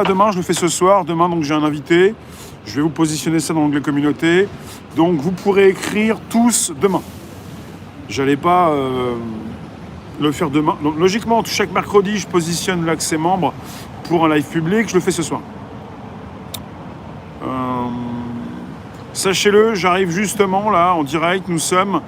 demain, je le fais ce soir. Demain, donc j'ai un invité. Je vais vous positionner ça dans l'onglet communauté. Donc vous pourrez écrire tous demain. J'allais pas le faire demain. Donc logiquement, chaque mercredi, je positionne l'accès membre pour un live public. Je le fais ce soir. Sachez-le, j'arrive justement là en direct. Nous sommes.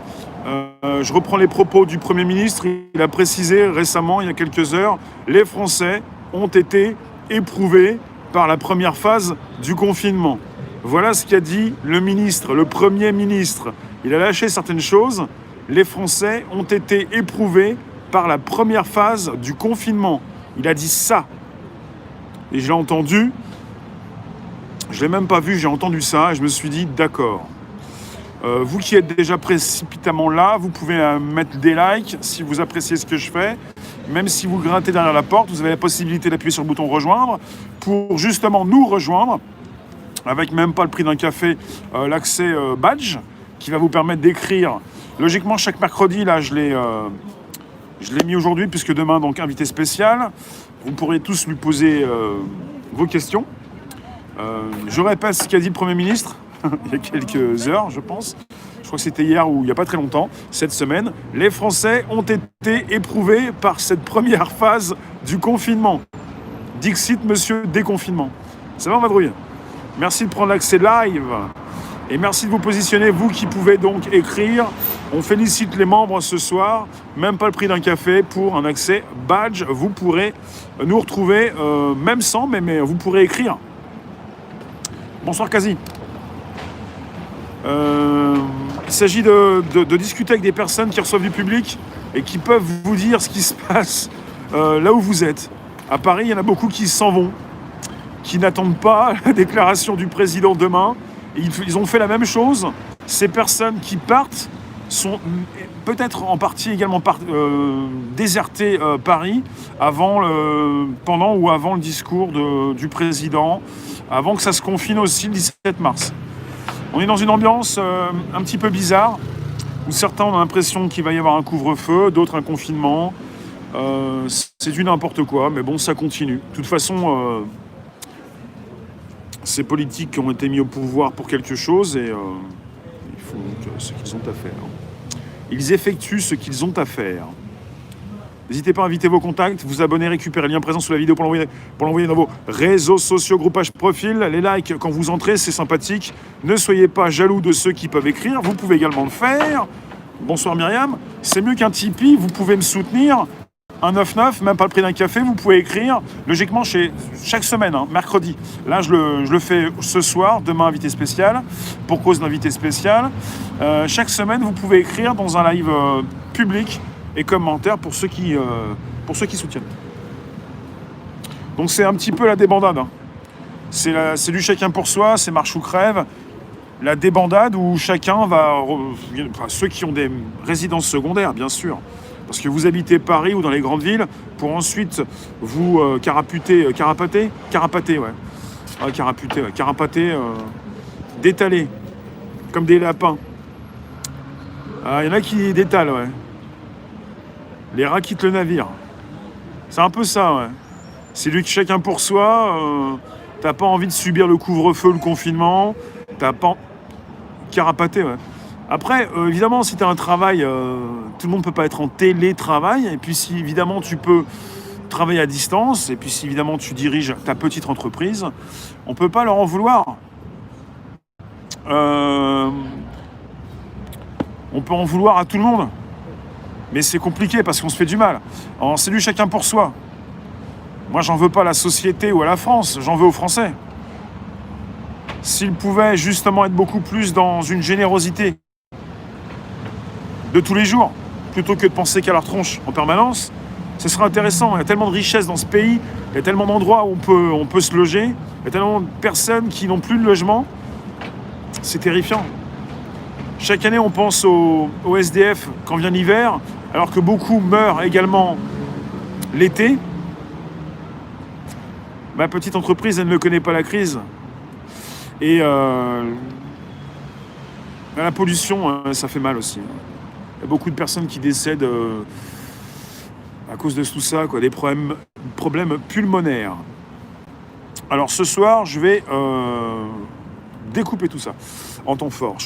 Je reprends les propos du Premier ministre. Il a précisé récemment, il y a quelques heures, les Français ont été éprouvés par la première phase du confinement. Voilà ce qu'a dit le ministre, le Premier ministre. Il a lâché certaines choses. Les Français ont été éprouvés par la première phase du confinement. Il a dit ça. Et je l'ai entendu. Je ne l'ai même pas vu, j'ai entendu ça et je me suis dit d'accord. Vous qui êtes déjà précipitamment là, vous pouvez mettre des likes si vous appréciez ce que je fais. Même si vous grattez derrière la porte, vous avez la possibilité d'appuyer sur le bouton rejoindre pour justement nous rejoindre avec même pas le prix d'un café, l'accès badge qui va vous permettre d'écrire. Logiquement, chaque mercredi, là, je l'ai mis aujourd'hui puisque demain, donc, invité spécial. Vous pourrez tous lui poser vos questions. Je répète ce qu'a dit le Premier ministre. Il y a quelques heures, je pense. Je crois que c'était hier ou il n'y a pas très longtemps, cette semaine. Les Français ont été éprouvés par cette première phase du confinement. Dixit, monsieur déconfinement. Ça va, Vadrouille ? Merci de prendre l'accès live. Et merci de vous positionner, vous qui pouvez donc écrire. On félicite les membres ce soir. Même pas le prix d'un café pour un accès badge. Vous pourrez nous retrouver, même sans, mais vous pourrez écrire. Bonsoir, Kazi. Il s'agit de discuter avec des personnes qui reçoivent du public et qui peuvent vous dire ce qui se passe là où vous êtes. À Paris, il y en a beaucoup qui s'en vont, qui n'attendent pas la déclaration du président demain. Et ils ont fait la même chose. Ces personnes qui partent sont peut-être en partie également désertées Paris pendant ou avant le discours du président, avant que ça se confine aussi le 17 mars. On est dans une ambiance un petit peu bizarre, où certains ont l'impression qu'il va y avoir un couvre-feu, d'autres un confinement. C'est du n'importe quoi, mais bon, ça continue. De toute façon, ces politiques ont été mis au pouvoir pour quelque chose et ils font ce qu'ils ont à faire. Ils effectuent ce qu'ils ont à faire. N'hésitez pas à inviter vos contacts, vous abonner, récupérer le lien présent sous la vidéo pour l'envoyer dans vos réseaux sociaux, groupages, profils. Les likes quand vous entrez, c'est sympathique. Ne soyez pas jaloux de ceux qui peuvent écrire. Vous pouvez également le faire. Bonsoir Myriam. C'est mieux qu'un Tipeee. Vous pouvez me soutenir. 1,99, même pas le prix d'un café. Vous pouvez écrire. Logiquement, chaque semaine, mercredi. Là, je le fais ce soir. Demain, invité spécial. Pour cause d'invité spécial. Chaque semaine, vous pouvez écrire dans un live public et commentaires pour ceux qui soutiennent. Donc c'est un petit peu la débandade. C'est du chacun pour soi, c'est marche ou crève. La débandade où chacun va... ceux qui ont des résidences secondaires, bien sûr. Parce que vous habitez Paris ou dans les grandes villes pour ensuite vous carapater, d'étaler comme des lapins. Il y en a qui détalent, ouais. Les rats quittent le navire. C'est un peu ça, ouais. C'est du chacun pour soi. T'as pas envie de subir le couvre-feu, le confinement. T'as pas... Carapaté, ouais. Après, évidemment, si t'as un travail, tout le monde peut pas être en télétravail. Et puis si, évidemment, tu peux travailler à distance. Et puis si, évidemment, tu diriges ta petite entreprise, on peut pas leur en vouloir. On peut en vouloir à tout le monde. Mais c'est compliqué parce qu'on se fait du mal. Alors, c'est du chacun pour soi. Moi, j'en veux pas à la société ou à la France, j'en veux aux Français. S'ils pouvaient justement être beaucoup plus dans une générosité de tous les jours, plutôt que de penser qu'à leur tronche en permanence, ce serait intéressant. Il y a tellement de richesses dans ce pays, il y a tellement d'endroits où on peut se loger, il y a tellement de personnes qui n'ont plus de logement. C'est terrifiant. Chaque année, on pense au SDF quand vient l'hiver, alors que beaucoup meurent également l'été. Ma petite entreprise, elle ne connaît pas la crise. Et la pollution, ça fait mal aussi. Il y a beaucoup de personnes qui décèdent à cause de tout ça, quoi, des problèmes pulmonaires. Alors ce soir, je vais découper tout ça en temps fort.